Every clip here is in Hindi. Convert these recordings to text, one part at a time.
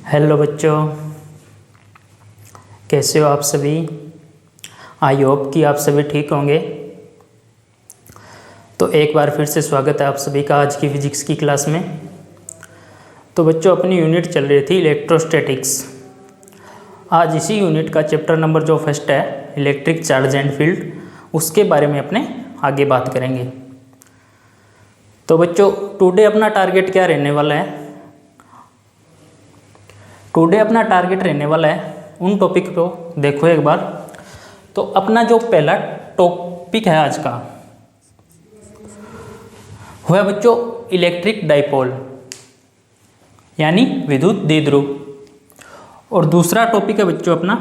हेलो बच्चों, कैसे हो आप सभी। आई होप कि आप सभी ठीक होंगे। तो एक बार फिर से स्वागत है आप सभी का आज की फिजिक्स की क्लास में। तो बच्चों, अपनी यूनिट चल रही थी इलेक्ट्रोस्टैटिक्स। आज इसी यूनिट का चैप्टर नंबर जो फर्स्ट है इलेक्ट्रिक चार्ज एंड फील्ड, उसके बारे में अपने आगे बात करेंगे। तो बच्चों, टुडे अपना टारगेट क्या रहने वाला है। टुडे अपना टारगेट रहने वाला है उन टॉपिक को देखो एक बार। तो अपना जो पहला टॉपिक है आज का वह है बच्चों इलेक्ट्रिक डाइपोल यानी विद्युत द्विध्रुव। और दूसरा टॉपिक है बच्चों अपना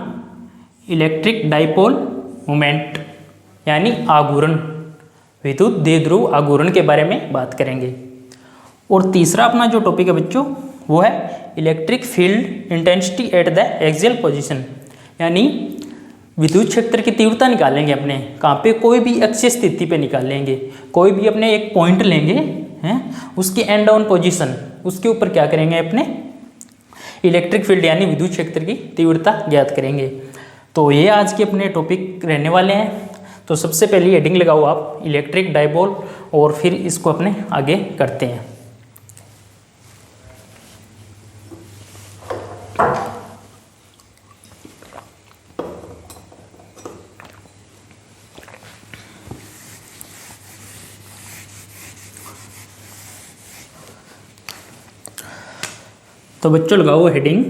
इलेक्ट्रिक डाइपोल मोमेंट यानी आघूर्ण, विद्युत द्विध्रुव आघूर्ण के बारे में बात करेंगे। और तीसरा अपना जो टॉपिक है बच्चों वो है electric field intensity at the axial position, यानी विद्युत क्षेत्र की तीव्रता निकालेंगे अपने कहाँ पे, कोई भी अक्षीय स्थिति पे निकालेंगे। कोई भी अपने एक पॉइंट लेंगे हैं, उसकी एंड डाउन पोजीशन, उसके ऊपर क्या करेंगे अपने इलेक्ट्रिक फील्ड यानी विद्युत क्षेत्र की तीव्रता ज्ञात करेंगे। तो ये आज के अपने टॉपिक रहने वाले हैं। तो सबसे पहले हेडिंग लगाओ आप इलेक्ट्रिक डाइपोल और फिर इसको अपने आगे करते हैं। तो बच्चों लगाओ हेडिंग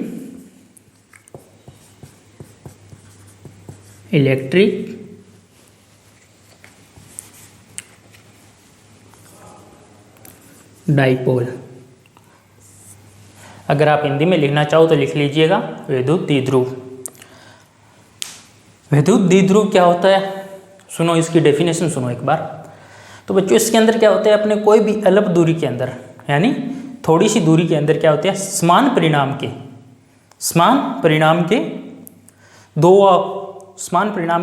इलेक्ट्रिक डाइपोल। अगर आप हिंदी में लिखना चाहो तो लिख लीजिएगा विद्युत द्विध्रुव। विद्युत द्विध्रुव क्या होता है, सुनो इसकी डेफिनेशन सुनो एक बार। तो बच्चों इसके अंदर क्या होता है, अपने कोई भी अलग दूरी के अंदर यानी थोड़ी सी दूरी के अंदर क्या होते हैं, समान परिणाम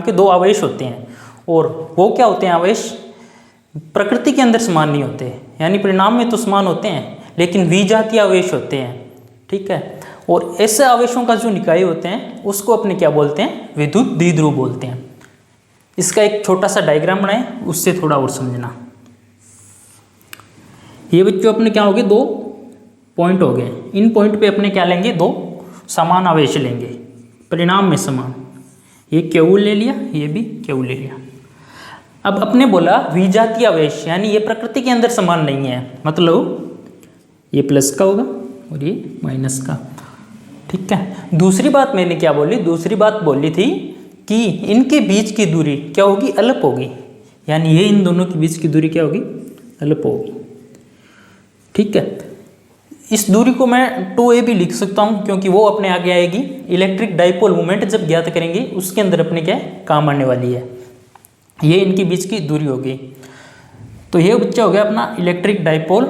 के दो आवेश होते हैं। और वो क्या होते हैं आवेश, प्रकृति के अंदर समान नहीं होते, यानी परिणाम में तो समान होते हैं लेकिन विजातीय आवेश होते हैं, ठीक है। और ऐसे आवेशों का जो निकाय होते हैं उसको अपने क्या बोलते हैं, विद्युत द्विध्रुव बोलते हैं। इसका एक छोटा सा डायग्राम बनाए, उससे थोड़ा और समझना। ये बच्चों अपने क्या हो गए, दो पॉइंट हो गए। इन पॉइंट पे अपने क्या लेंगे, दो समान आवेश लेंगे परिणाम में समान। ये क्यू ले लिया, ये भी क्यू ले लिया। अब अपने बोला विजातीय आवेश यानी ये प्रकृति के अंदर समान नहीं है, मतलब ये प्लस का होगा और ये माइनस का, ठीक है। दूसरी बात मैंने क्या बोली, दूसरी बात बोली थी कि इनके बीच की दूरी क्या होगी, अलप होगी, यानी ये इन दोनों के बीच की दूरी क्या होगी, अलप होगी, ठीक है। इस दूरी को मैं 2a भी लिख सकता हूँ क्योंकि वो अपने आगे आएगी। इलेक्ट्रिक डाइपोल मोमेंट जब ज्ञात करेंगे उसके अंदर अपने क्या है, काम आने वाली है। ये इनके बीच की दूरी होगी। तो ये बच्चा हो गया अपना इलेक्ट्रिक डाइपोल।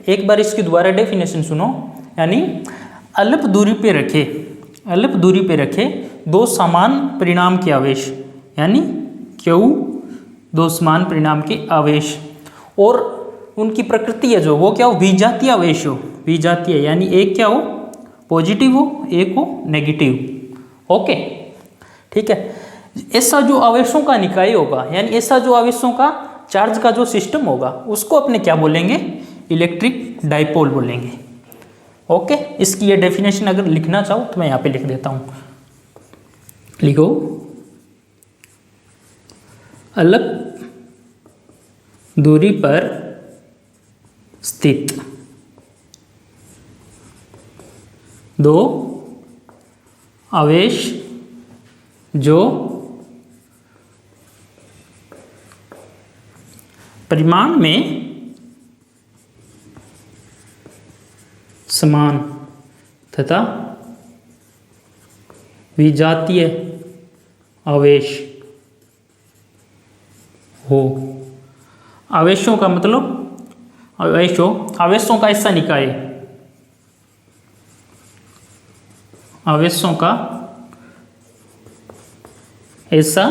एक बार इसकी दोबारा डेफिनेशन सुनो, यानी अल्प दूरी पे रखे दो समान परिणाम के आवेश, यानी क्यू दो समान परिणाम के आवेश, और उनकी प्रकृति है जो वो क्या हो, विजातीय आवेश हो, विजातीय यानी एक क्या हो पॉजिटिव हो, एक हो नेगेटिव, ओके, ठीक है। ऐसा जो आवेशों का निकाय होगा यानी ऐसा जो आवेशों का चार्ज का जो सिस्टम होगा उसको अपने क्या बोलेंगे, इलेक्ट्रिक डाइपोल बोलेंगे, ओके। इसकी ये डेफिनेशन अगर लिखना चाहो तो मैं यहाँ पे लिख देता हूँ, लिखो अलग दूरी पर स्थित दो आवेश जो परिमाण में समान तथा विजातीय आवेश हो। आवेशों का मतलब आवेशों का ऐसा निकाय, आवेशों का ऐसा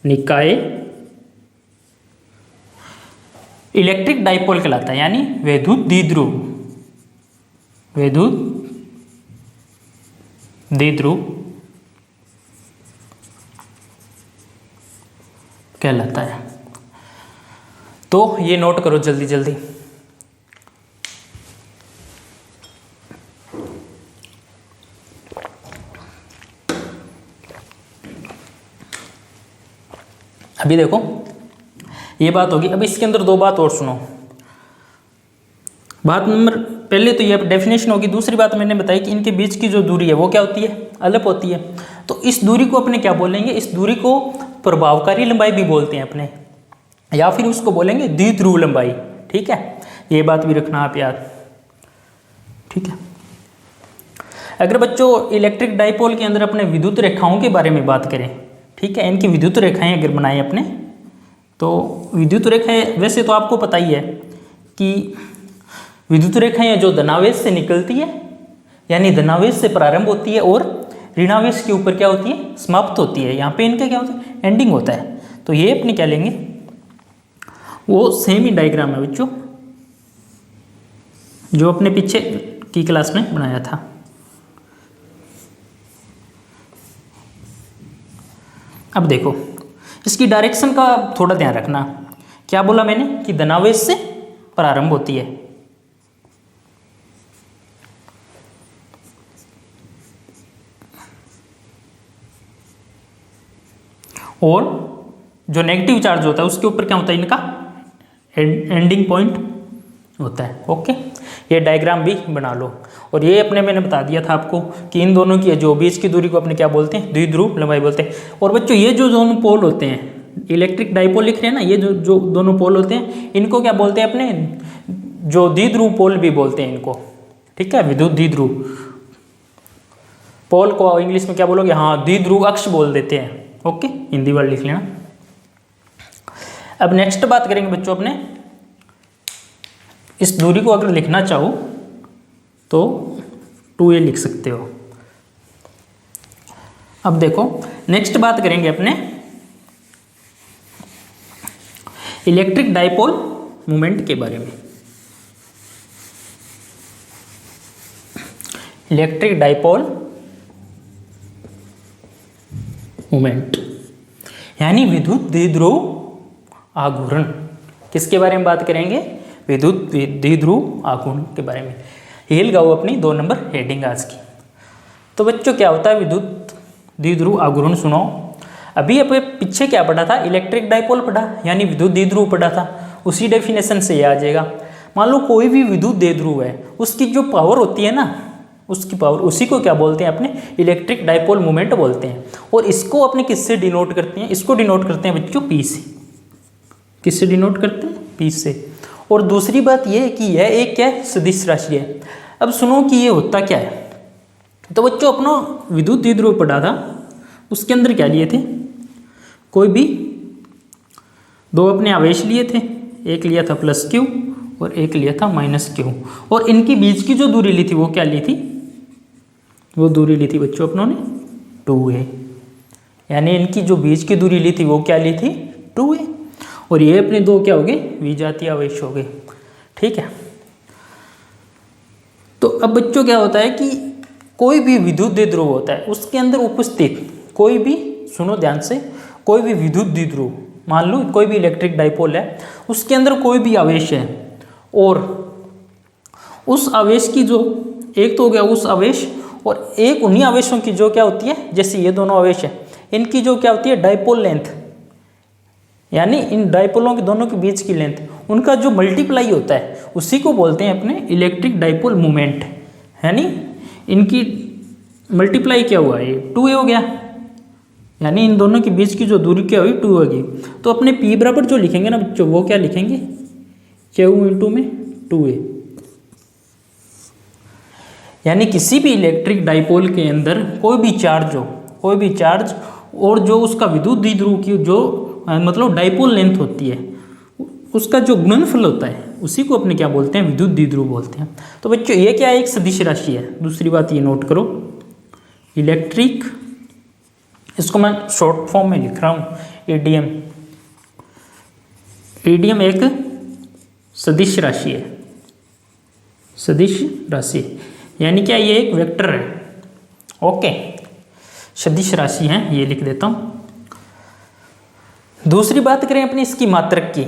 निकाय इलेक्ट्रिक डाइपोल कहलाता है, यानी विद्युत द्विध्रुव, विद्युत द्विध्रुव कहलाता है। तो ये नोट करो जल्दी जल्दी। अभी देखो ये बात होगी। अब इसके अंदर दो बात और सुनो। बात नंबर पहले तो ये डेफिनेशन होगी। दूसरी बात मैंने बताई कि इनके बीच की जो दूरी है वो क्या होती है, अलग होती है। तो इस दूरी को अपने क्या बोलेंगे, इस दूरी को प्रभावकारी लंबाई भी बोलते हैं अपने, या फिर उसको बोलेंगे द्विध्रुव लंबाई। ठीक है, ये बात भी रखना आप याद। ठीक है, अगर बच्चों इलेक्ट्रिक डाइपोल के अंदर अपने विद्युत रेखाओं के बारे में बात करें, ठीक है, इनकी विद्युत रेखाएं अगर बनाएं अपने, तो विद्युत रेखाएं वैसे तो आपको पता ही है कि विद्युत रेखाएं जो धनावेश से निकलती है, यानी धनावेश से प्रारंभ होती है और ऋणावेश के ऊपर क्या होती है, समाप्त होती है। यहाँ पे इनका क्या होता है, एंडिंग होता है। तो ये अपने क्या लेंगे, वो सेम ही डायग्राम है बच्चों जो अपने पीछे की क्लास में बनाया था। अब देखो इसकी डायरेक्शन का थोड़ा ध्यान रखना। क्या बोला मैंने कि धनावेश से प्रारंभ होती है, और जो नेगेटिव चार्ज होता है उसके ऊपर क्या होता है, इनका एंडिंग पॉइंट होता है। ओके, ये डायग्राम भी बना लो। और ये अपने मैंने बता दिया था आपको कि इन दोनों की जो बीच की दूरी को अपने क्या बोलते हैं, द्विध्रुव लंबाई बोलते हैं। और बच्चों ये जो दोनों पोल होते हैं, इलेक्ट्रिक डाइपोल लिख रहे हैं ना, ये जो दोनों पोल होते हैं इनको क्या बोलते हैं अपने, जो द्विध्रुव पोल भी बोलते हैं इनको। ठीक है, विद्युत द्विध्रुव पोल को इंग्लिश में क्या बोलोगे, हाँ द्विध्रुव अक्ष बोल देते हैं। ओके, हिंदी वर्ड लिख लेना। अब नेक्स्ट बात करेंगे बच्चों अपने, इस दूरी को अगर लिखना चाहो तो 2a लिख सकते हो। अब देखो नेक्स्ट बात करेंगे अपने इलेक्ट्रिक डाइपोल मोमेंट के बारे में। इलेक्ट्रिक डाइपोल मोमेंट यानी विद्युत द्विध्रुव आघूर्ण। किसके बारे में बात करेंगे, विद्युत द्विध्रुव आघूर्ण के बारे में। ये लगाओ अपनी 2 नंबर हेडिंग आज की। तो बच्चों क्या होता है विद्युत द्विध्रुव आघूर्ण, सुनो। अभी अपने पीछे क्या पढ़ा था, इलेक्ट्रिक डाइपोल पढ़ा यानी विद्युत द्विध्रुव पढ़ा था। उसी डेफिनेशन से ये आ जाएगा। मान लो कोई भी विद्युत द्विध्रुव है, उसकी जो पावर होती है ना, उसकी पावर, उसी को क्या बोलते हैं अपने, इलेक्ट्रिक डाइपोल मोमेंट बोलते हैं। और इसको अपने किससे डिनोट करते हैं, इसको डिनोट करते हैं बच्चों पी से। किससे डिनोट करते हैं, पी से। और दूसरी बात यह है कि यह एक क्या है, सदिश राशि है। अब सुनो कि ये होता क्या है। तो बच्चों अपना विद्युत द्विध्रुव पढ़ा था, उसके अंदर क्या लिए थे, कोई भी 2 अपने आवेश लिए थे। एक लिया था +q और एक लिया था -q। और इनके बीच की जो दूरी ली थी वो क्या ली थी, वो दूरी ली थी बच्चों अपनों ने 2a। यानी इनकी जो बीच की दूरी ली थी वो क्या ली थी, 2a। और ये अपने 2 क्या हो गए, विजातीय आवेश हो गए। ठीक है, तो अब बच्चों क्या होता है कि कोई भी विद्युत द्विध्रुव होता है, उसके अंदर उपस्थित कोई भी, सुनो ध्यान से, कोई भी विद्युत द्विध्रुव, मान लो कोई भी इलेक्ट्रिक डाइपोल है, उसके अंदर कोई भी आवेश है, और उस आवेश की जो एक तो हो गया उस आवेश, और एक उन्हीं आवेशों की जो क्या होती है, जैसे ये दोनों आवेश है, इनकी जो क्या होती है, डाइपोल लेंथ, यानी इन डाइपोलों के दोनों के बीच की लेंथ, उनका जो मल्टीप्लाई होता है उसी को बोलते हैं अपने इलेक्ट्रिक डाइपोल मोमेंट। यानी इनकी मल्टीप्लाई क्या हुआ, ये 2a हो गया, यानी इन दोनों के बीच की जो दूरी क्या हुई, 2 होगी। तो अपने p बराबर जो लिखेंगे ना बच्चों, वो क्या लिखेंगे, q इंटू में 2a। यानी किसी भी इलेक्ट्रिक डाइपोल के अंदर कोई भी चार्ज हो, कोई भी चार्ज, और जो उसका विद्युत द्विध्रुव की जो मतलब डाइपोल लेंथ होती है, उसका जो गुणनफल होता है उसी को अपने क्या बोलते हैं, विद्युत द्विध्रुव बोलते हैं। तो बच्चों ये क्या है, एक सदिश राशि है। दूसरी बात ये नोट करो, इलेक्ट्रिक, इसको मैं शॉर्ट फॉर्म में लिख रहा हूँ ईडीएम। ईडीएम एक सदिश राशि है, सदिश राशि यानी क्या, ये एक वेक्टर है। ओके, सदिश राशि है, ये लिख देता हूँ। दूसरी बात करें अपनी इसकी मात्रक की,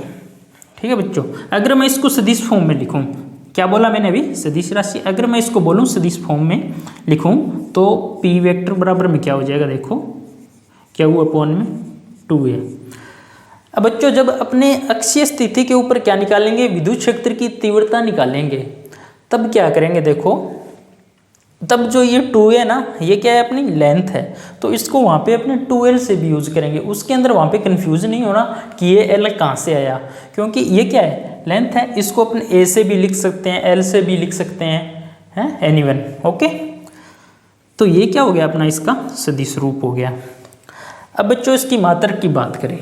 ठीक है बच्चों। अगर मैं इसको सदिश फॉर्म में लिखूं, क्या बोला मैंने अभी, सदिश राशि। अगर मैं इसको बोलूं सदिश फॉर्म में लिखूं तो पी वेक्टर बराबर में क्या हो जाएगा, देखो Q अपॉन में 2a। अब बच्चों जब अपने अक्षीय स्थिति के ऊपर क्या निकालेंगे, विद्युत क्षेत्र की तीव्रता निकालेंगे, तब क्या करेंगे, देखो तब जो ये 2a ना, ये क्या है अपनी लेंथ है, तो इसको वहाँ पे अपने 2l से भी यूज करेंगे। उसके अंदर वहाँ पे कंफ्यूज नहीं होना कि ये l कहाँ से आया, क्योंकि ये क्या है, लेंथ है। इसको अपने a से भी लिख सकते हैं, l से भी लिख सकते हैं एनीवन। ओके, तो ये क्या हो गया अपना इसका सदिश रूप हो गया। अब बच्चों इसकी मात्रक की बात करें,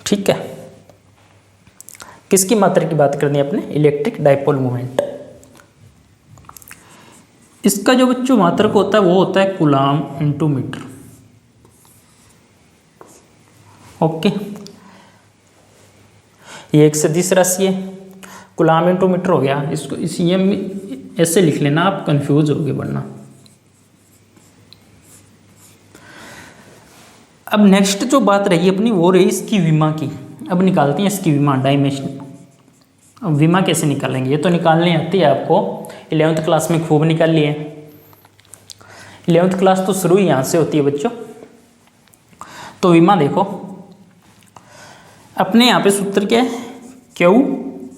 ठीक है, किसकी मात्रक की बात करनी है अपने, इलेक्ट्रिक डाइपोल मोमेंट। इसका जो बच्चों मात्रक होता है वो होता है कूलाम इंटू मीटर। ओके, ये एक सदिश राशि है, कूलाम इंटू मीटर हो गया। इसको इस ऐसे लिख लेना, आप कंफ्यूज होगे वरना। अब नेक्स्ट जो बात रही अपनी वो रही इसकी विमा की। अब निकालते हैं इसकी विमा, डायमेंशन। अब विमा कैसे निकालेंगे, ये तो निकालने आती है आपको, 11th क्लास में खूब निकाल लिए। 11th क्लास तो शुरू ही यहाँ से होती है बच्चों। तो विमा देखो अपने यहाँ पे सूत्र क्या है, Q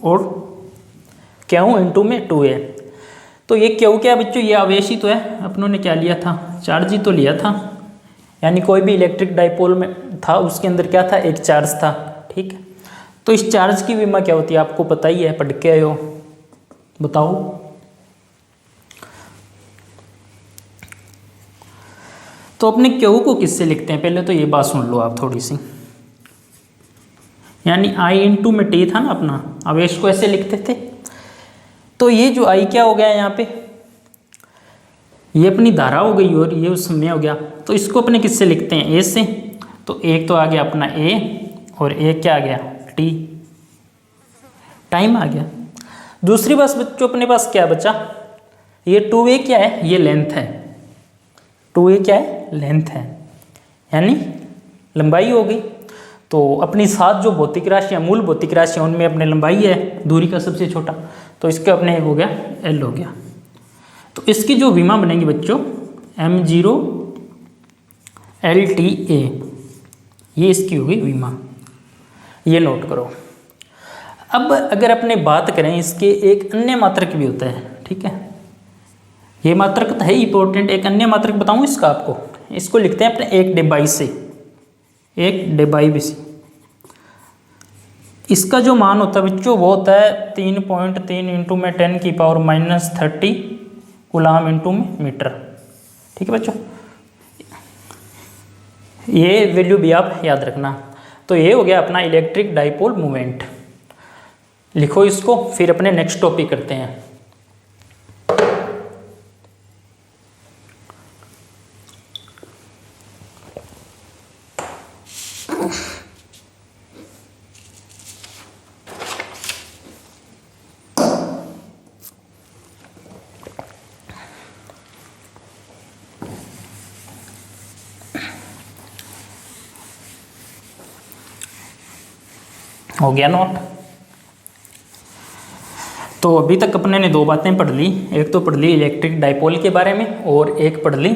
और Q इंटू में 2a। तो ये Q क्या है बच्चों, ये आवेश ही तो है, अपनों ने क्या लिया था, चार्ज ही तो लिया था। यानी कोई भी इलेक्ट्रिक डाइपोल में था उसके अंदर क्या था, एक चार्ज था, ठीक है। तो इस चार्ज की विमा क्या होती है आपको पता ही है, पढ़ के आए हो, बताओ। तो अपने Q को किससे लिखते हैं, पहले तो ये बात सुन लो आप थोड़ी सी। यानी I इंटू में T था ना अपना, आवेश को ऐसे लिखते थे। तो ये जो I क्या हो गया यहाँ पे, ये अपनी धारा हो गई और ये उस समय हो गया। तो इसको अपने किससे लिखते हैं, A से। तो एक तो आ गया अपना A और एक क्या आ गया, T, टाइम आ गया। दूसरी बात बच्चों अपने पास क्या बचा, ये 2a क्या है, ये लेंथ है। 2a क्या है, लेंथ है, यानी लंबाई हो गई। तो अपनी 7 जो भौतिक राशियाँ, मूल भौतिक राशियाँ, उनमें अपने लंबाई है दूरी का सबसे छोटा, तो इसका अपने हो गया L हो गया। तो इसकी जो विमा बनेगी बच्चों m0 LTA, ये इसकी होगी विमा, ये नोट करो। अब अगर अपने बात करें इसके एक अन्य मात्रक भी होता है, ठीक है, ये मात्रक तो है इंपॉर्टेंट। एक अन्य मात्रक बताऊं इसका आपको, इसको लिखते हैं अपने 1/2 से, 1/2 से। इसका जो मान होता है बच्चों वो होता है 3.3 इंटू में 10⁻³ कूलाम इंटू में मीटर, ठीक है बच्चों। ये वैल्यू भी आप याद रखना। तो ये हो गया अपना इलेक्ट्रिक डाइपोल मोमेंट। लिखो इसको, फिर अपने नेक्स्ट टॉपिक करते हैं। हो गया नोट। तो अभी तक अपने ने 2 बातें पढ़ ली। एक तो पढ़ ली इलेक्ट्रिक डाइपोल के बारे में और एक पढ़ ली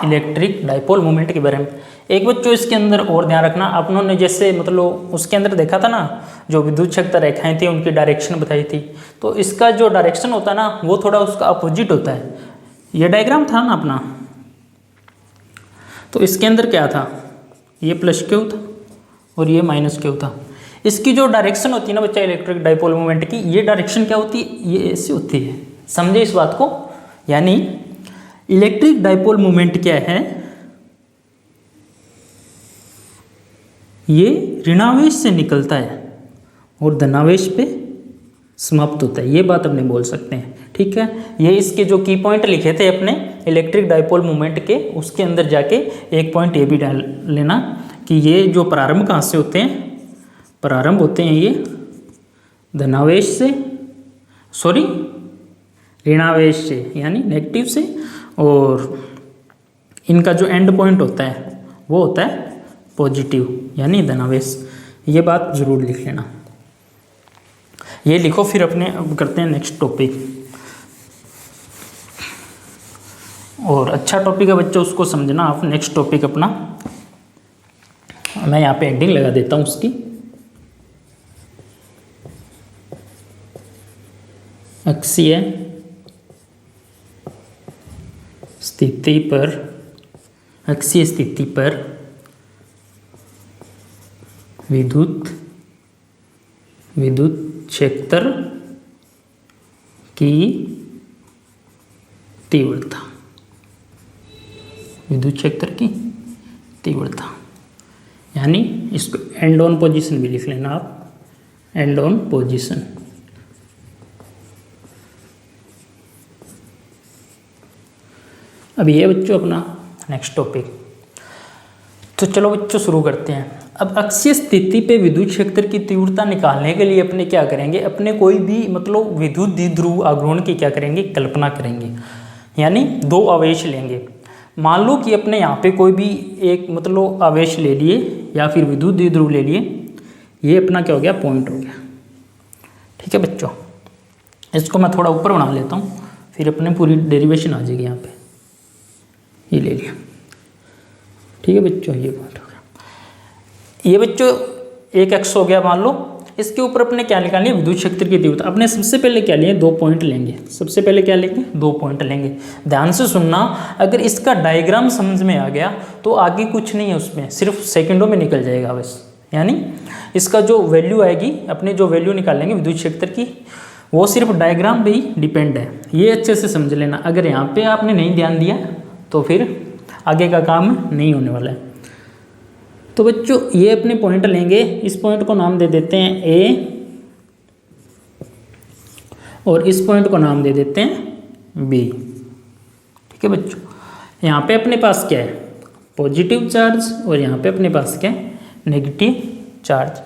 इलेक्ट्रिक डाइपोल मोमेंट के बारे में। एक बच्चों इसके अंदर और ध्यान रखना, अपनों ने जैसे मतलब उसके अंदर देखा था ना, जो विद्युत क्षेत्र रेखाएं थी उनकी डायरेक्शन बताई थी। तो इसका जो डायरेक्शन होता है ना वो थोड़ा उसका अपोजिट होता है। ये डायग्राम था ना अपना, तो इसके अंदर क्या था, ये +Q था और ये -Q था। इसकी जो डायरेक्शन होती है ना बच्चा इलेक्ट्रिक डाइपोल मोमेंट की, ये डायरेक्शन क्या होती है, ये ऐसी होती है। समझे इस बात को। यानी इलेक्ट्रिक डाइपोल मोमेंट क्या है, ये ऋणावेश से निकलता है और धनावेश पे समाप्त होता है। ये बात अपने बोल सकते हैं, ठीक है। ये इसके जो की पॉइंट लिखे थे अपने इलेक्ट्रिक डाइपोल मोमेंट के, उसके अंदर जाके एक पॉइंट ये भी डाल लेना कि ये जो प्रारंभ कहाँ से होते हैं, प्रारंभ होते हैं ये धनावेश से, सॉरी ऋणावेश से, यानी नेगेटिव से, और इनका जो एंड पॉइंट होता है वो होता है पॉजिटिव यानी धनावेश। ये बात ज़रूर लिख लेना। ये लिखो, फिर अपने अब करते हैं नेक्स्ट टॉपिक। और अच्छा टॉपिक है बच्चों, उसको समझना आप। नेक्स्ट टॉपिक अपना, मैं यहाँ पे हेडिंग लगा देता हूँ उसकी, अक्षीय स्थिति पर विद्युत क्षेत्र की तीव्रता, विद्युत क्षेत्र की तीव्रता, यानी इसको एंड ऑन पोजीशन भी लिख लेना आप, एंड ऑन पोजीशन। अब ये बच्चों अपना नेक्स्ट टॉपिक। तो चलो बच्चों शुरू करते हैं। अब अक्षीय स्थिति पे विद्युत क्षेत्र की तीव्रता निकालने के लिए अपने क्या करेंगे, अपने कोई भी मतलब विद्युत द्विध्रुव आघूर्ण की क्या करेंगे, कल्पना करेंगे। यानी दो आवेश लेंगे। मान लो कि अपने यहाँ पे कोई भी एक मतलब आवेश ले लिए या फिर विद्युत द्विध्रुव ले लिए, ये अपना क्या हो गया, पॉइंट हो गया। ठीक है बच्चों, इसको मैं थोड़ा ऊपर बना लेता हूँ, फिर अपने पूरी डेरिवेशन आ जाएगी यहाँ पे। ये ले लिया, ठीक है बच्चों, ये पॉइंट हो गया। ये बच्चों एक एक्स हो गया मान लो। इसके ऊपर अपने क्या निकालनी है, विद्युत क्षेत्र की तीव्रता। अपने सबसे पहले क्या लिए, 2 पॉइंट लेंगे। सबसे पहले क्या लेंगे, 2 पॉइंट लेंगे। ध्यान से सुनना, अगर इसका डायग्राम समझ में आ गया तो आगे कुछ नहीं है उसमें, सिर्फ सेकंडों में निकल जाएगा बस। यानी इसका जो वैल्यू आएगी, अपने जो वैल्यू निकालेंगे विद्युत क्षेत्र की, वो सिर्फ डायग्राम पे ही डिपेंड है। ये अच्छे से समझ लेना। अगर यहाँ पे आपने नहीं ध्यान दिया तो फिर आगे का काम नहीं होने वाला है। तो बच्चों ये अपने पॉइंट लेंगे। इस पॉइंट को नाम दे देते हैं ए, और इस पॉइंट को नाम दे देते हैं बी। ठीक है बच्चों, यहाँ पे अपने पास क्या है, पॉजिटिव चार्ज, और यहाँ पे अपने पास क्या है, नेगेटिव चार्ज।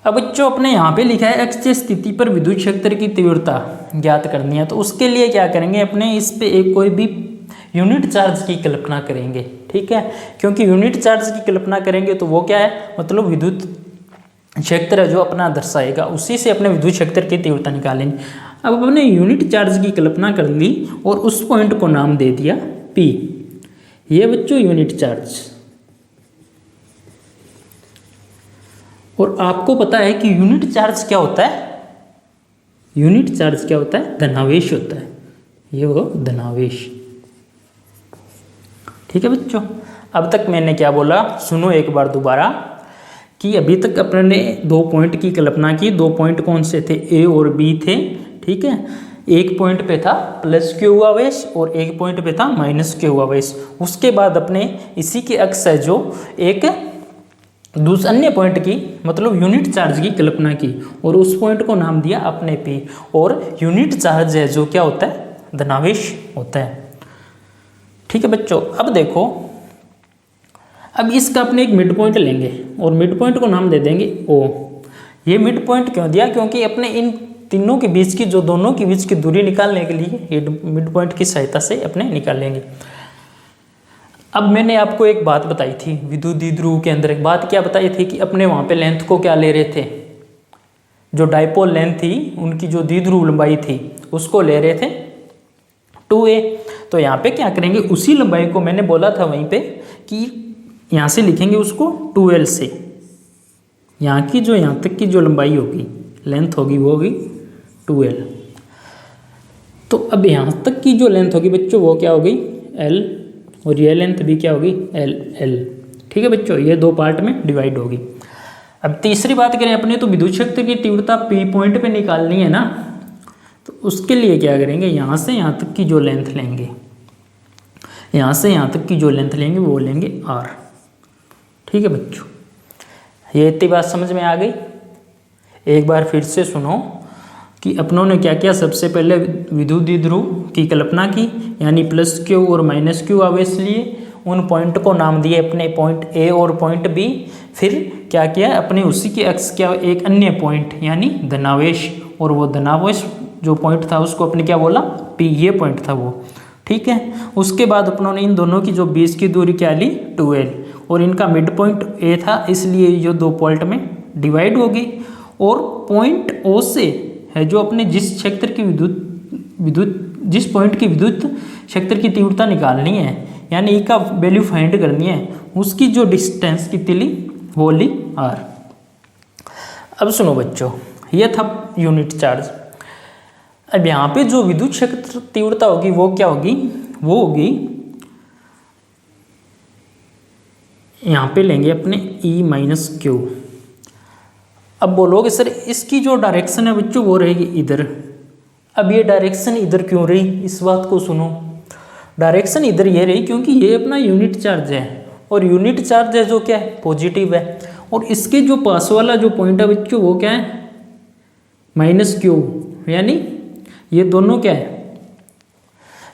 अब बच्चों अपने यहाँ पे लिखा है अक्षीय स्थिति पर विद्युत क्षेत्र की तीव्रता ज्ञात करनी है। तो उसके लिए क्या करेंगे, अपने इस पे एक कोई भी यूनिट चार्ज की कल्पना करेंगे। ठीक है, क्योंकि यूनिट चार्ज की कल्पना करेंगे तो वो क्या है, मतलब विद्युत क्षेत्र जो अपना दर्शाएगा, उसी से अपने विद्युत क्षेत्र की तीव्रता निकालेंगे। अब अपने यूनिट चार्ज की कल्पना कर ली और उस पॉइंट को नाम दे दिया P। ये बच्चों यूनिट चार्ज। और आपको पता है कि यूनिट चार्ज क्या होता है, यूनिट चार्ज क्या होता है, धनावेश होता है। ये वो धनावेश। ठीक है बच्चों, अब तक मैंने क्या बोला, सुनो एक बार दोबारा, कि अभी तक अपने ने 2 पॉइंट की कल्पना की। 2 पॉइंट कौन से थे, ए और बी थे। ठीक है, एक पॉइंट पे था प्लस क्यू आवेश और एक पॉइंट पे था माइनस क्यू आवेश। उसके बाद अपने इसी के अक्स है जो एक दूसरे अन्य पॉइंट की मतलब यूनिट चार्ज की कल्पना की, और उस पॉइंट को नाम दिया अपने पी। और यूनिट चार्ज है जो क्या होता है, धनावेश होता है। ठीक है बच्चों, अब देखो, अब इसका अपने एक मिड पॉइंट लेंगे और मिड पॉइंट को नाम दे देंगे O। ये मिड पॉइंट क्यों दिया, क्योंकि अपने इन तीनों के बीच की, जो दोनों के बीच की दूरी निकालने के लिए ये मिड पॉइंट की सहायता से अपने निकालेंगे। अब मैंने आपको एक बात बताई थी विद्युत द्विध्रुव के अंदर, एक बात क्या बताई थी कि अपने वहाँ पे लेंथ को क्या ले रहे थे, जो डाइपोल लेंथ थी उनकी जो द्विध्रुव लंबाई थी उसको ले रहे थे 2a। तो यहाँ पे क्या करेंगे, उसी लंबाई को मैंने बोला था वहीं पे कि यहाँ से लिखेंगे उसको 2l से। यहाँ की जो यहाँ तक की जो लंबाई होगी, लेंथ होगी, वो होगी 2l। तो अब यहाँ तक की जो लेंथ होगी बच्चों वो क्या होगी, l, और ये लेंथ भी क्या होगी, l। ठीक है बच्चों, ये 2 पार्ट में डिवाइड होगी। अब तीसरी बात करें अपने, तो विद्युत क्षेत्र की तीव्रता P पॉइंट पे निकालनी है ना, तो उसके लिए क्या करेंगे, यहाँ से यहाँ तक की जो लेंथ लेंगे, यहाँ से यहाँ तक की जो लेंथ लेंगे वो लेंगे r। ठीक है बच्चों, ये इतनी बात समझ में आ गई। एक बार फिर से सुनो कि अपनों ने क्या किया, सबसे पहले विद्युत द्विध्रुव की कल्पना की, यानी प्लस क्यू और माइनस क्यू आवेश लिए, उन पॉइंट को नाम दिए अपने पॉइंट ए और पॉइंट बी। फिर क्या किया, अपने उसी के अक्ष क्या एक अन्य पॉइंट यानी धनावेश, और वो धनावेश जो पॉइंट था उसको अपने क्या बोला, पी, ये पॉइंट था वो। ठीक है। उसके बाद अपनों ने इन दोनों की जो बीच की दूरी क्या ली 2l, और इनका मिड पॉइंट ए था, इसलिए ये दो पॉइंट में डिवाइड होगी। और पॉइंट ओ से है जो अपने जिस क्षेत्र की जिस पॉइंट की विद्युत क्षेत्र की तीव्रता निकालनी है, यानी ई का वैल्यू फाइंड करनी है, उसकी जो डिस्टेंस कितनी ली वो ली r। अब सुनो बच्चों, ये था यूनिट चार्ज। अब यहाँ पे जो विद्युत क्षेत्र तीव्रता होगी वो क्या होगी, वो होगी, यहाँ पे लेंगे अपने E माइनस क्यू। अब बोलोगे सर इसकी जो डायरेक्शन है बच्चों वो रहेगी इधर। अब ये डायरेक्शन इधर क्यों रही, इस बात को सुनो। डायरेक्शन इधर ये रही क्योंकि ये अपना यूनिट चार्ज है, और यूनिट चार्ज है जो क्या है पॉजिटिव है, और इसके जो पास वाला जो पॉइंट है बच्चों वो क्या है माइनस क्यू, यानी ये दोनों क्या है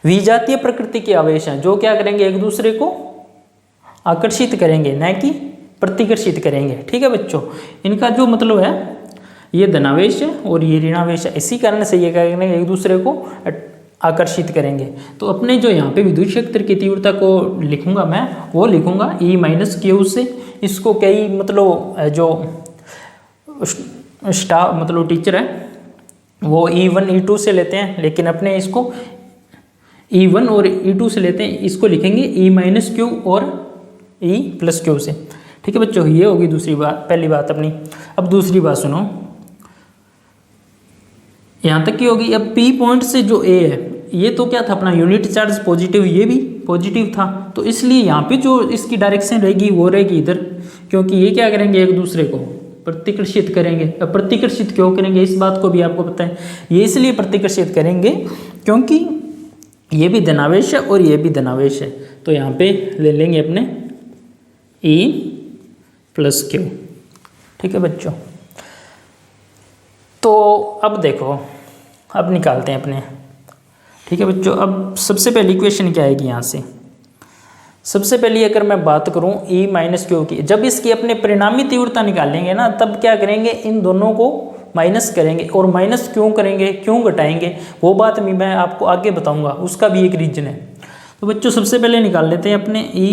विजातीय प्रकृति के आवेश हैं, जो क्या करेंगे एक दूसरे को आकर्षित करेंगे, न कि प्रतिकर्षित करेंगे। ठीक है बच्चों, इनका जो मतलब है ये धनावेश है और ये ऋणावेश है, इसी कारण से ये क्या करेंगे एक दूसरे को आकर्षित करेंगे। तो अपने जो यहाँ पे विद्युत क्षेत्र की तीव्रता को लिखूंगा मैं, वो लिखूंगा E माइनस क्यू से। इसको कई मतलब जो स्टाफ मतलब टीचर है वो E1 E2 से लेते हैं, लेकिन अपने इसको E1 और E2 से लेते हैं, इसको लिखेंगे E माइनस क्यू और E प्लस क्यू से। ठीक है बच्चों, ये होगी दूसरी बात, पहली बात अपनी। अब दूसरी बात सुनो, यहाँ तक की होगी। अब P पॉइंट से जो A है ये तो क्या था अपना यूनिट चार्ज पॉजिटिव, ये भी पॉजिटिव था, तो इसलिए यहाँ पे जो इसकी डायरेक्शन रहेगी वो रहेगी इधर, क्योंकि ये क्या करेंगे एक दूसरे को प्रतिकर्षित करेंगे। अब प्रतिकर्षित क्यों करेंगे इस बात को भी आपको पता है, ये इसलिए प्रतिकर्षित करेंगे क्योंकि ये भी धनावेश है और ये भी धनावेश है। तो यहाँ पे ले लेंगे अपने E प्लस क्यू। ठीक है बच्चों, तो अब देखो, अब निकालते हैं अपने। ठीक है बच्चों, अब सबसे पहली इक्वेशन क्या आएगी यहाँ से। सबसे पहली अगर मैं बात करूँ E माइनस क्यू की, जब इसकी अपने परिणामी तीव्रता निकालेंगे ना, तब क्या करेंगे इन दोनों को माइनस करेंगे। और माइनस क्यों करेंगे, क्यों घटाएंगे, वो बात भी मैं आपको आगे बताऊंगा, उसका भी एक रीजन है। तो बच्चों सबसे पहले निकाल लेते हैं अपने E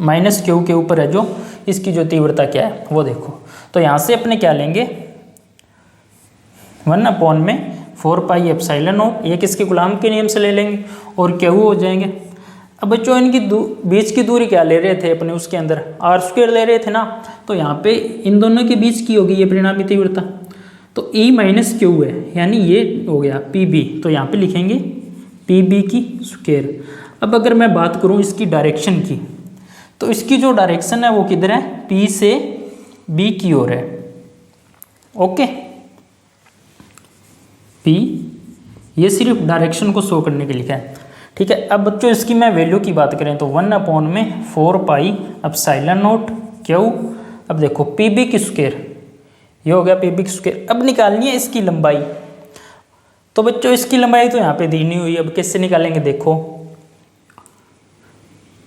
माइनस क्यू के ऊपर है जो इसकी जो तीव्रता क्या है वो देखो। तो यहाँ से अपने क्या लेंगे 1/4 पाई एप्सिलॉन नॉट, ये किसके गुलाम के नियम से ले लेंगे, और क्यू हो जाएंगे। अब बच्चों इनकी बीच की दूरी क्या ले रहे थे अपने, उसके अंदर r² ले रहे थे ना, तो यहाँ पे इन दोनों के बीच की होगी ये परिणामी तीव्रता। तो E माइनस क्यू है, यानी ये हो गया PB, तो यहाँ पे लिखेंगे PB की स्क्वायर। अब अगर मैं बात करूँ इसकी डायरेक्शन की, तो इसकी जो डायरेक्शन है वो किधर है, P से B की ओर है। ओके, P ये सिर्फ डायरेक्शन को शो करने के लिए है। ठीक है, अब बच्चों इसकी मैं वैल्यू की बात करें तो 1/4 पाई एप्सिलॉन नॉट क्यू। अब देखो PB की स्क्वायर, ये हो गया PB की स्क्वायर। अब निकालनी है इसकी लंबाई, तो बच्चों इसकी लंबाई तो यहाँ पे दी नहीं हुई, अब कैसे निकालेंगे देखो।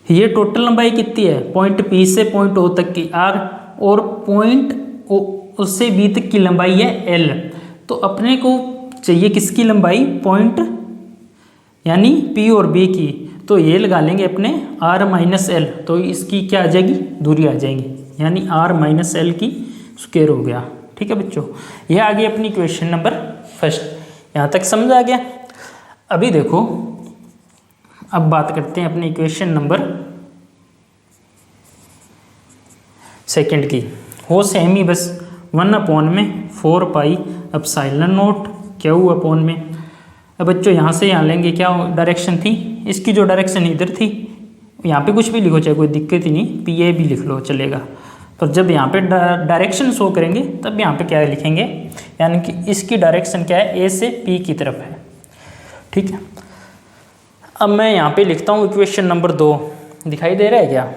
ये टोटल लंबाई कितनी है, पॉइंट P से पॉइंट O तक की R, और पॉइंट O से B तक की लंबाई है L। तो अपने को चाहिए किसकी लंबाई, पॉइंट यानी P और B की, तो ये लगा लेंगे अपने R माइनस L, तो इसकी क्या आ जाएगी दूरी आ जाएगी, यानी R माइनस L की स्क्वायर हो गया। ठीक है बच्चों, ये आ गई अपनी क्वेश्चन नंबर फर्स्ट। यहाँ तक समझ आ गया। अभी देखो, अब बात करते हैं अपनी इक्वेशन नंबर सेकंड की, वो सेम ही बस 1/4 pi epsilon not Q upon में। अब बच्चों यहाँ से यहाँ लेंगे, क्या डायरेक्शन थी इसकी, जो डायरेक्शन इधर थी, यहाँ पे कुछ भी लिखो चाहे कोई दिक्कत ही नहीं, PA भी लिख लो चलेगा। पर जब यहाँ पे डायरेक्शन शो करेंगे तब यहाँ पे क्या लिखेंगे, यानी कि इसकी डायरेक्शन क्या है A से P की तरफ है। ठीक है, अब मैं यहाँ पे लिखता हूँ इक्वेशन नंबर 2, दिखाई दे रहा है क्या,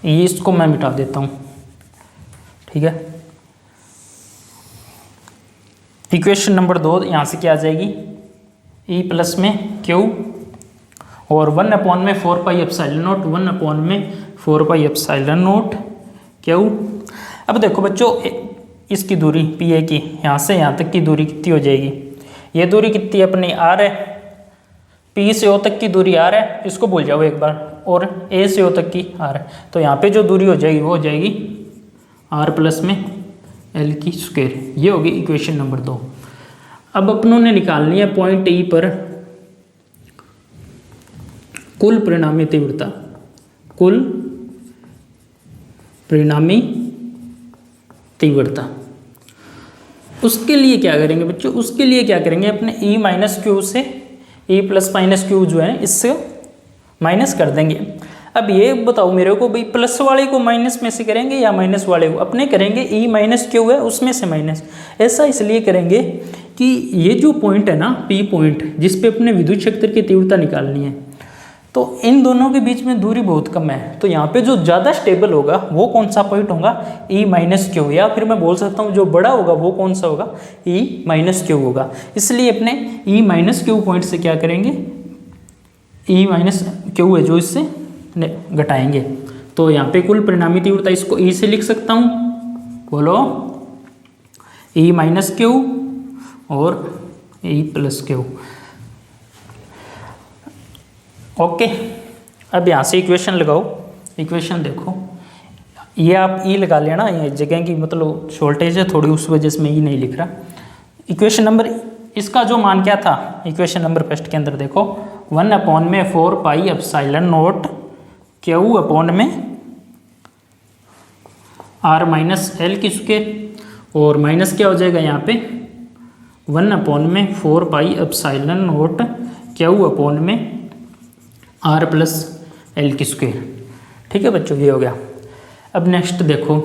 ये इसको मैं मिटा देता हूँ। ठीक है, इक्वेशन नंबर 2 यहाँ से क्या आ जाएगी, E प्लस में Q और 1/4 pi epsilon not 1/4 pi epsilon not Q। अब देखो बच्चों इसकी दूरी PA की यहाँ से यहाँ तक की दूरी कितनी हो जाएगी, ये दूरी कितनी है अपनी R है, P से O तक की दूरी R है, इसको भूल जाओ एक बार, और A से O तक की R है, तो यहाँ पे जो दूरी हो जाएगी वो हो जाएगी R प्लस में L की स्क्वायर। ये होगी इक्वेशन नंबर 2। अब अपनों ने निकालनी है पॉइंट E पर कुल परिणामी तीव्रता, कुल परिणामी तीव्रता। उसके लिए क्या करेंगे बच्चों, उसके लिए क्या करेंगे, अपने E माइनस क्यू से E प्लस माइनस क्यू जो है इससे माइनस कर देंगे। अब ये बताओ मेरे को भाई, प्लस वाले को माइनस में से करेंगे या माइनस वाले को? अपने करेंगे E माइनस क्यू है उसमें से माइनस। ऐसा इसलिए करेंगे कि ये जो पॉइंट है ना, P पॉइंट, जिस पे अपने विद्युत क्षेत्र की तीव्रता निकालनी है, तो इन दोनों के बीच में दूरी बहुत कम है, तो यहाँ पे जो ज़्यादा स्टेबल होगा वो कौन सा पॉइंट होगा, E माइनस क्यू, या फिर मैं बोल सकता हूँ जो बड़ा होगा वो कौन सा होगा, E माइनस क्यू होगा। इसलिए अपने E माइनस क्यू पॉइंट से क्या करेंगे, E माइनस क्यू है जो इससे घटाएंगे। तो यहाँ पे कुल परिणामी तीव्रता इसको E से लिख सकता हूँ, बोलो E माइनस क्यू और E प्लस क्यू। ओके, अब यहाँ से इक्वेशन लगाओ। इक्वेशन देखो, ये आप E लगा लेना, ये जगह की मतलब शॉर्टेज है थोड़ी, उस वजह से मैं E नहीं लिख रहा। इक्वेशन नंबर, इसका जो मान क्या था इक्वेशन नंबर फर्स्ट के अंदर देखो, 1/4 pi epsilon not Q upon में R माइनस L की स्क्वायर, और माइनस क्या हो जाएगा यहाँ पे 1/4 pi epsilon not Q upon में R प्लस L की स्क्वायर। ठीक है बच्चों, ये हो गया। अब नेक्स्ट देखो,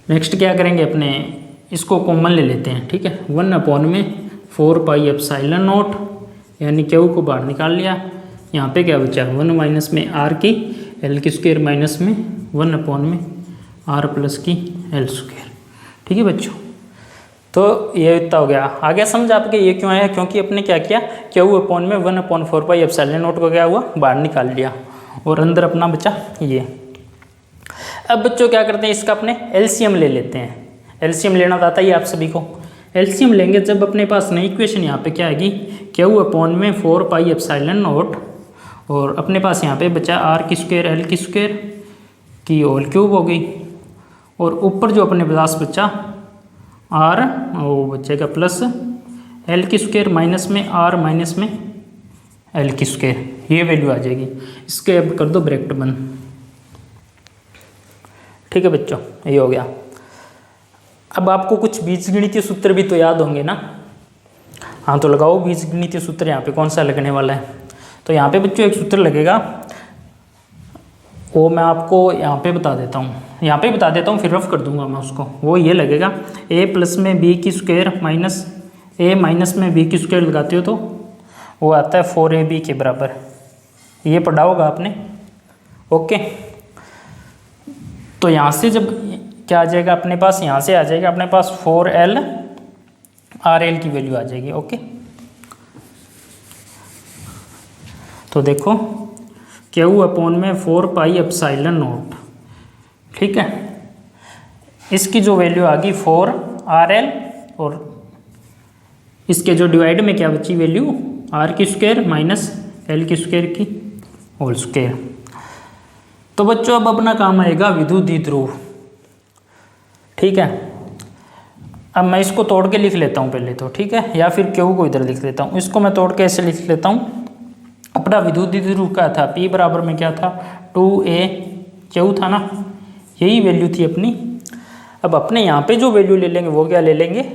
नेक्स्ट क्या करेंगे, अपने इसको कॉमन ले लेते हैं। ठीक है, 1/4 पाई एप्सिलॉन नॉट, यानी क्यू को बाहर निकाल लिया। यहाँ पे क्या बचा, 1 माइनस में R की L की स्क्वायर माइनस में 1/R प्लस की L स्क्वायर। ठीक है बच्चों, तो ये इतना हो गया। आगे समझ आपके ये क्यों आया, क्योंकि अपने क्या किया, क्यू अपॉन में 1/4 पाई एप्सिलॉन नॉट को क्या हुआ, बाहर निकाल लिया, और अंदर अपना बचा ये। अब बच्चों क्या करते हैं, इसका अपने एलसीएम ले लेते हैं। एलसीएम लेना आता है आप सभी को। एलसीएम लेंगे जब अपने पास नई इक्वेशन यहाँ पे क्या आएगी, क्यू अपॉन में 4 पाई एप्सिलॉन नॉट, और अपने पास यहाँ पे बचा R की स्क्वायर L की स्क्वायर की होल क्यूब हो गई, और ऊपर जो अपने पास बचा R वो बचेगा प्लस L की स्क्वायर माइनस में R माइनस में L की स्क्वायर, ये वैल्यू आ जाएगी। इसके अब कर दो ब्रैकेट बंद। ठीक है बच्चों, ये हो गया। अब आपको कुछ बीजगणितीय सूत्र भी तो याद होंगे ना, हाँ तो लगाओ बीजगणितीय सूत्र। यहाँ पे कौन सा लगने वाला है, तो यहाँ पे बच्चों एक सूत्र लगेगा, वो मैं आपको यहाँ पे बता देता हूँ, यहाँ पे बता देता हूँ, फिर रफ कर दूंगा मैं उसको। वो ये लगेगा, a प्लस में b की स्क्वायर माइनस a माइनस में b की स्क्वायर लगाते हो तो वो आता है 4ab के बराबर। ये पढ़ा होगा आपने। ओके, तो यहाँ से जब क्या आ जाएगा अपने पास, यहाँ से आ जाएगा अपने पास 4l RL की वैल्यू आ जाएगी। ओके, तो देखो क्यू अपॉन में 4 पाई एप्सिलॉन नॉट, ठीक है, इसकी जो वैल्यू आ गई 4RL, और इसके जो डिवाइड में क्या बची वैल्यू, R की स्क्वायर माइनस L की स्क्वायर की होल स्क्वायर। तो बच्चों अब अपना काम आएगा विद्युत ध्रुव। ठीक है, अब मैं इसको तोड़ के लिख लेता हूँ पहले तो, ठीक है, या फिर क्यू को इधर लिख लेता हूँ। इसको मैं तोड़ के ऐसे लिख लेता हूँ। अपना विद्युत ध्रुव क्या था, P बराबर में क्या था 2a क्यू था ना, यही वैल्यू थी अपनी। अब अपने यहाँ पे जो वैल्यू ले लेंगे वो क्या ले लेंगे,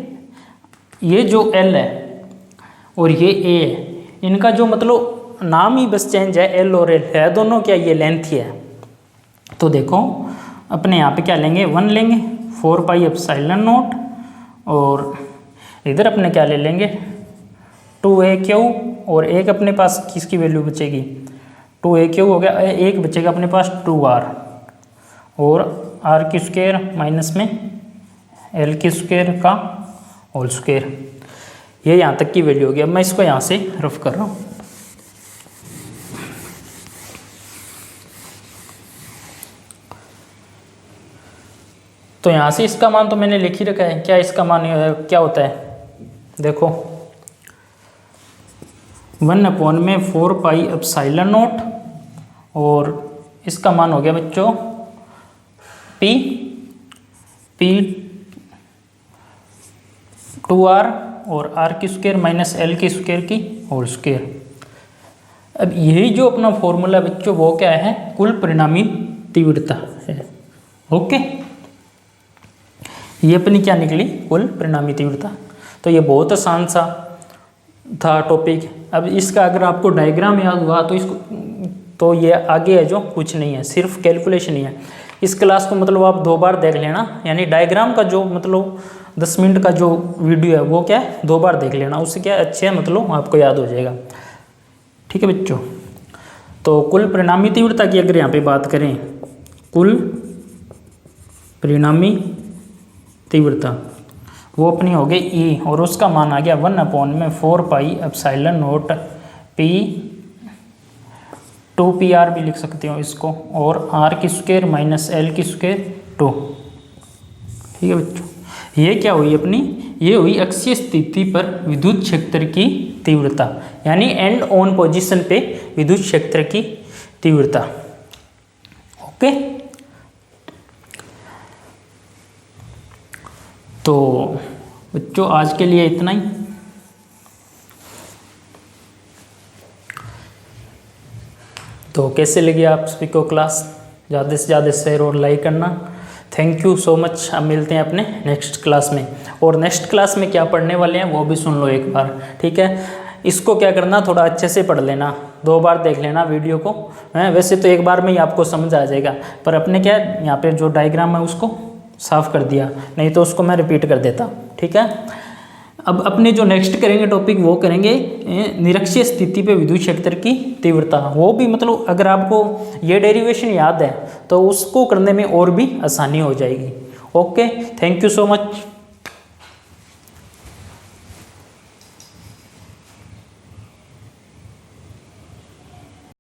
ये जो L है और ये A है, इनका जो मतलब नाम ही बस चेंज है, L और L है दोनों क्या, ये लेंथ ही है। तो देखो अपने यहाँ पे क्या लेंगे, 1 लेंगे 4 पाई एप्सिलॉन नॉट, और इधर अपने क्या ले लेंगे 2a क्यू, और एक अपने पास किसकी वैल्यू बचेगी 2a क्यू हो गया, एक बचेगा अपने पास 2r, और r की स्क्वायर माइनस में l की स्क्वायर का होल स्क्वायर। ये यहाँ तक की वैल्यू होगी। अब मैं इसको यहाँ से रफ कर रहा हूँ। तो यहाँ से इसका मान तो मैंने लिख ही रखा है, क्या इसका मान क्या होता है, देखो 1/4πε0 और इसका मान हो गया बच्चों P 2r और r² माइनस l² की होल स्क्वायर। अब यही जो अपना फॉर्मूला बच्चों वो क्या है, कुल परिणामी तीव्रता है। ओके, ये अपनी क्या निकली, कुल परिणामी तीव्रता। तो ये बहुत आसान सा था टॉपिक। अब इसका अगर आपको डायग्राम याद हुआ तो इसको तो ये आगे है जो कुछ नहीं है, सिर्फ कैलकुलेशन ही है। इस क्लास को मतलब आप 2 बार देख लेना, यानी डायग्राम का जो मतलब 10 मिनट का जो वीडियो है वो क्या है 2 बार देख लेना, उससे क्या अच्छे मतलब आपको याद हो जाएगा। ठीक है बच्चों, तो कुल परिणामी तीव्रता की अगर यहाँ पे बात करें, कुल परिणामी तीव्रता वो अपनी हो गई E और उसका मान आ गया 1/4πε0 P 2PR भी लिख सकते हो इसको, और r² माइनस l² 2। ठीक है बच्चों, ये क्या हुई अपनी, ये हुई अक्षीय स्थिति पर विद्युत क्षेत्र की तीव्रता, यानी एंड ऑन पोजीशन पे विद्युत क्षेत्र की तीव्रता। ओके, तो बच्चों आज के लिए इतना ही। तो कैसे लगी आप सभी को क्लास, ज़्यादा से ज़्यादा शेयर और लाइक करना। Thank you so much. अब मिलते हैं अपने नेक्स्ट क्लास में, और नेक्स्ट क्लास में क्या पढ़ने वाले हैं वो भी सुन लो एक बार। ठीक है, इसको क्या करना, थोड़ा अच्छे से पढ़ लेना, 2 बार देख लेना वीडियो को। वैसे तो एक बार में ही आपको समझ आ जाएगा, पर अपने क्या यहाँ पे जो डायग्राम है उसको साफ कर दिया, नहीं तो उसको मैं रिपीट कर देता। ठीक है, अब अपने जो नेक्स्ट करेंगे टॉपिक वो करेंगे निरक्षीय स्थिति पे विद्युत क्षेत्र की तीव्रता। वो भी मतलब अगर आपको ये डेरिवेशन याद है तो उसको करने में और भी आसानी हो जाएगी। Okay, thank you so much.